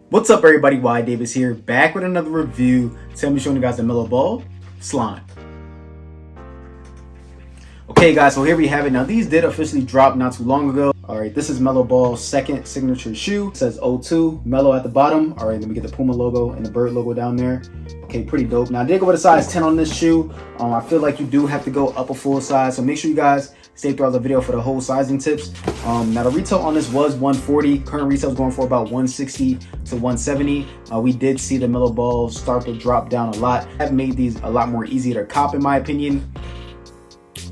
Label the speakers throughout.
Speaker 1: What's up, everybody? whydavis here, back with another review. Today I'm showing you guys the LaMelo Ball slime. Okay guys, so here we have it. Now these did officially drop not too long ago. Alright, this is Melo Ball's second signature shoe. It says 02, Melo at the bottom. Alright, then we get the Puma logo and the bird logo down there. Okay, pretty dope. Now I did go with a size 10 on this shoe. I feel like you do have to go up a full size, so make sure you guys stay throughout the video for the whole sizing tips. Now the retail on this was $140. Current retail is going for about $160 to $170. We did see the Melo Ball start to drop down a lot. I've made these a lot more easier to cop in my opinion.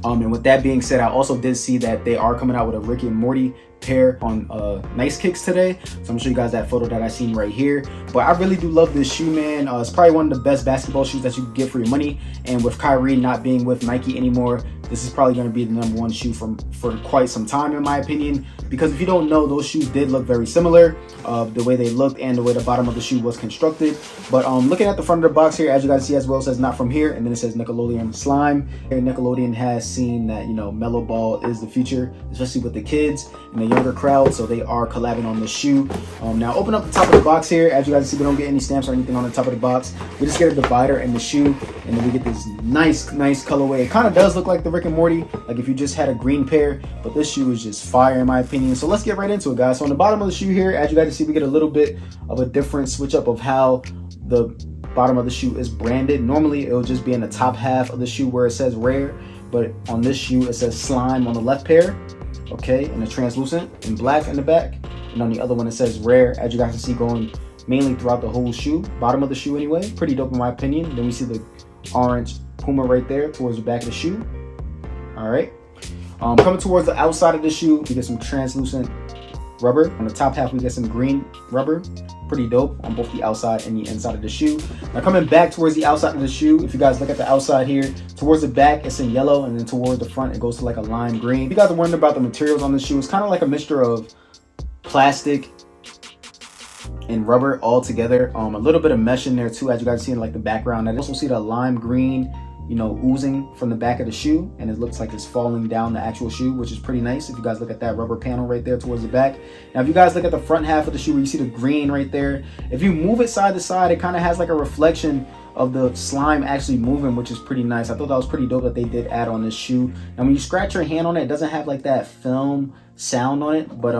Speaker 1: And with that being said, I also did see that they are coming out with a Rick and Morty pair on Nice Kicks today. So I'm gonna show you guys that photo that I seen right here. But I really do love this shoe, man. It's probably one of the best basketball shoes that you can get for your money. And with Kyrie not being with Nike anymore, this is probably going to be the #1 shoe for quite some time in my opinion, because if you don't know, those shoes did look very similar, the way they looked and the way the bottom of the shoe was constructed. But looking at the front of the box here, as you guys see as well, it says not from here, and then it says Nickelodeon slime. And Nickelodeon has seen that, you know, Melo Ball is the future, especially with the kids and the younger crowd, so they are collabing on the shoe. Now open up the top of the box here. As you guys see, we don't get any stamps or anything on the top of the box. We just get a divider in the shoe, and then we get this nice colorway. It kind of does look like the Rick and Morty, like if you just had a green pair, but this shoe is just fire in my opinion. So let's get right into it, guys. So on the bottom of the shoe here, as you guys see, we get a little bit of a different switch up of how the bottom of the shoe is branded. Normally it'll just be in the top half of the shoe where it says rare, but on this shoe it says slime on the left pair, okay, and a translucent in black in the back, and on the other one it says rare, as you guys can see, going mainly throughout the whole shoe, bottom of the shoe anyway. Pretty dope in my opinion. Then we see the orange Puma right there towards the back of the shoe. All right, coming towards the outside of the shoe, we get some translucent rubber. On the top half we get some green rubber. Pretty dope on both the outside and the inside of the shoe. Now coming back towards the outside of the shoe, if you guys look at the outside here, towards the back it's in yellow, and then towards the front it goes to like a lime green. If you guys are wondering about the materials on the shoe, it's kind of like a mixture of plastic and rubber all together. A little bit of mesh in there too, as you guys see in like the background. I also see the lime green, you know, oozing from the back of the shoe, and it looks like it's falling down the actual shoe, which is pretty nice. If you guys look at that rubber panel right there towards the back. Now if you guys look at the front half of the shoe where you see the green right there, if you move it side to side, it kind of has like a reflection of the slime actually moving, which is pretty nice. I thought that was pretty dope that they did add on this shoe. Now when you scratch your hand on it, it doesn't have like that film sound on it, but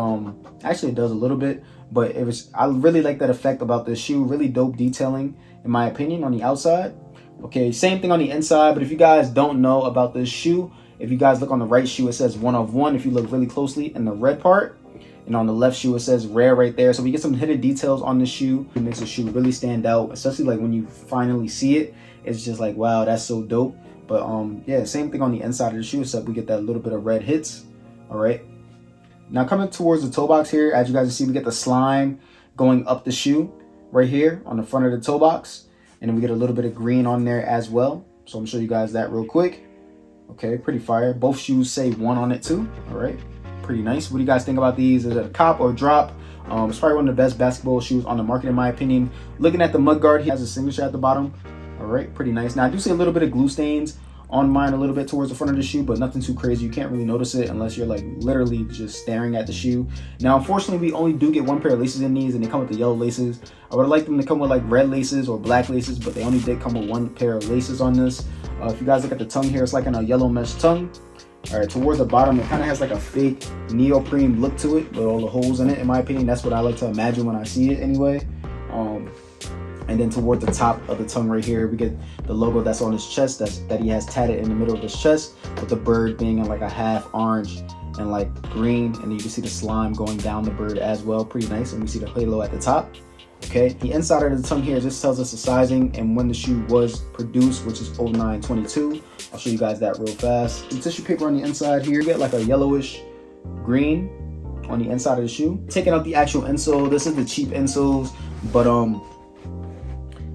Speaker 1: actually it does a little bit. But I really like that effect about this shoe. Really dope detailing in my opinion on the outside. Okay, same thing on the inside. But if you guys don't know about this shoe, if you guys look on the right shoe, it says 1 of 1 if you look really closely in the red part, and on the left shoe it says rare right there. So we get some hidden details on the shoe. It makes the shoe really stand out, especially like when you finally see it. It's just like, wow, that's so dope. But yeah, same thing on the inside of the shoe, except we get that little bit of red hits. All right, now coming towards the toe box here, as you guys see, we get the slime going up the shoe right here on the front of the toe box. And then we get a little bit of green on there as well. So I'm gonna show you guys that real quick. Okay, pretty fire. Both shoes say 1 on it too. All right, pretty nice. What do you guys think about these? Is it a cop or a drop? It's probably one of the best basketball shoes on the market in my opinion. Looking at the mudguard, he has a signature at the bottom. All right, pretty nice. Now I do see a little bit of glue stains on mine a little bit towards the front of the shoe, but nothing too crazy. You can't really notice it unless you're like literally just staring at the shoe. Now unfortunately we only do get 1 pair of laces in these, and they come with the yellow laces. I would have liked them to come with like red laces or black laces, but they only did come with 1 pair of laces on this. If you guys look at the tongue here, it's like in a yellow mesh tongue. All right, towards the bottom it kind of has like a fake neoprene look to it with all the holes in it in my opinion. That's what I like to imagine when I see it anyway. And then toward the top of the tongue right here, we get the logo that's on his chest, that he has tatted in the middle of his chest, with the bird being in like a half orange and like green, and then you can see the slime going down the bird as well. Pretty nice. And we see the halo at the top. Okay, the inside of the tongue here just tells us the sizing and when the shoe was produced, which is 09/22. I'll show you guys that real fast. The tissue paper on the inside here, you get like a yellowish green on the inside of the shoe. Taking out the actual insole, this is the cheap insoles, but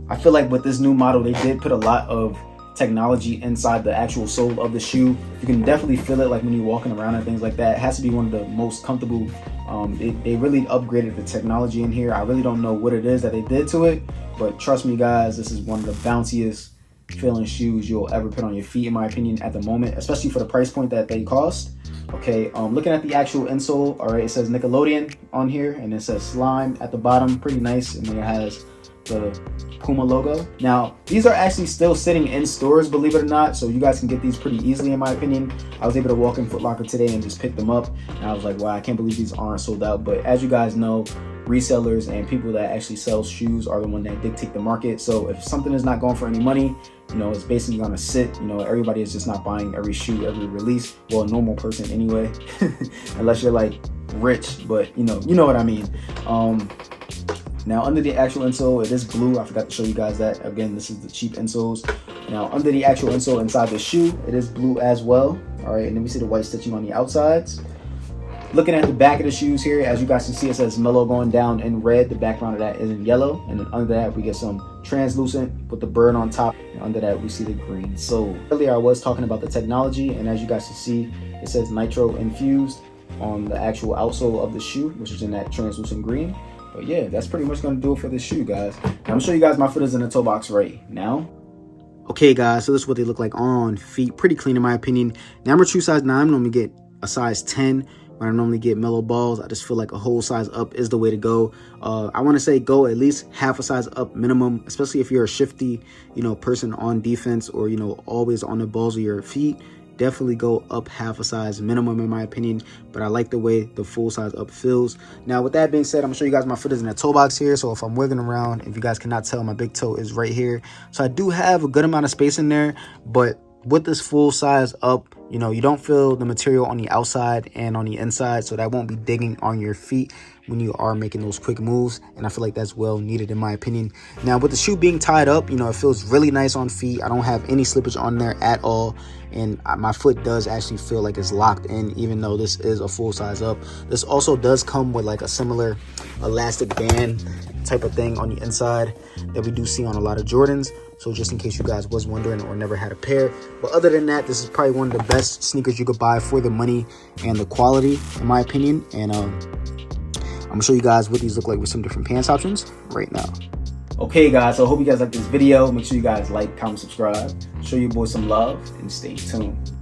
Speaker 1: I feel like with this new model, they did put a lot of technology inside the actual sole of the shoe. You can definitely feel it like when you're walking around and things like that. It has to be one of the most comfortable. They really upgraded the technology in here. I really don't know what it is that they did to it, but trust me guys, this is one of the bounciest feeling shoes you'll ever put on your feet in my opinion at the moment, especially for the price point that they cost. Okay, looking at the actual insole, all right, it says Nickelodeon on here, and it says slime at the bottom, pretty nice, and then it has the Puma logo. Now, these are actually still sitting in stores, believe it or not, so you guys can get these pretty easily, in my opinion. I was able to walk in Foot Locker today and just pick them up, and I was like, wow, I can't believe these aren't sold out. But as you guys know, resellers and people that actually sell shoes are the one that dictate the market. So if something is not going for any money, you know, it's basically gonna sit. You know, everybody is just not buying every shoe, every release. Well, a normal person anyway, unless you're like rich, but you know what I mean. Now under the actual insole, it is blue. I forgot to show you guys that. Again, this is the cheap insoles. Now under the actual insole inside the shoe, it is blue as well. All right, and then we see the white stitching on the outsides. Looking at the back of the shoes here, as you guys can see, it says Melo going down in red. The background of that is in yellow. And then under that, we get some translucent with the bird on top. And under that, we see the green sole. Earlier, I was talking about the technology. And as you guys can see, it says nitro infused on the actual outsole of the shoe, which is in that translucent green. But yeah, that's pretty much going to do it for this shoe, guys. Now, I'm going to show you guys my footers in the toe box right now. Okay, guys, so this is what they look like on feet. Pretty clean, in my opinion. Now, I'm a true size 9. I'm going to get a size 10. When I normally get Melo balls, I just feel like a whole size up is the way to go. I want to say go at least half a size up minimum, especially if you're a shifty, you know, person on defense, or, you know, always on the balls of your feet. Definitely go up half a size minimum, in my opinion. But I like the way the full size up feels. Now, with that being said, I'm gonna show you guys my footers in the toe box here. So if I'm wiggling around, if you guys cannot tell, my big toe is right here. So I do have a good amount of space in there, but with this full size up, you know, you don't feel the material on the outside and on the inside, so that won't be digging on your feet when you are making those quick moves. And I feel like that's well needed, in my opinion. Now, with the shoe being tied up, you know, it feels really nice on feet. I don't have any slippage on there at all, and my foot does actually feel like it's locked in, even though this is a full size up. This also does come with like a similar elastic band type of thing on the inside that we do see on a lot of Jordans. So just in case you guys was wondering or never had a pair. But other than that, this is probably one of the best sneakers you could buy for the money and the quality, in my opinion. And I'm gonna show you guys what these look like with some different pants options right now. Okay, guys, so I hope you guys like this video. Make sure you guys like, comment, subscribe. Show your boy some love and stay tuned.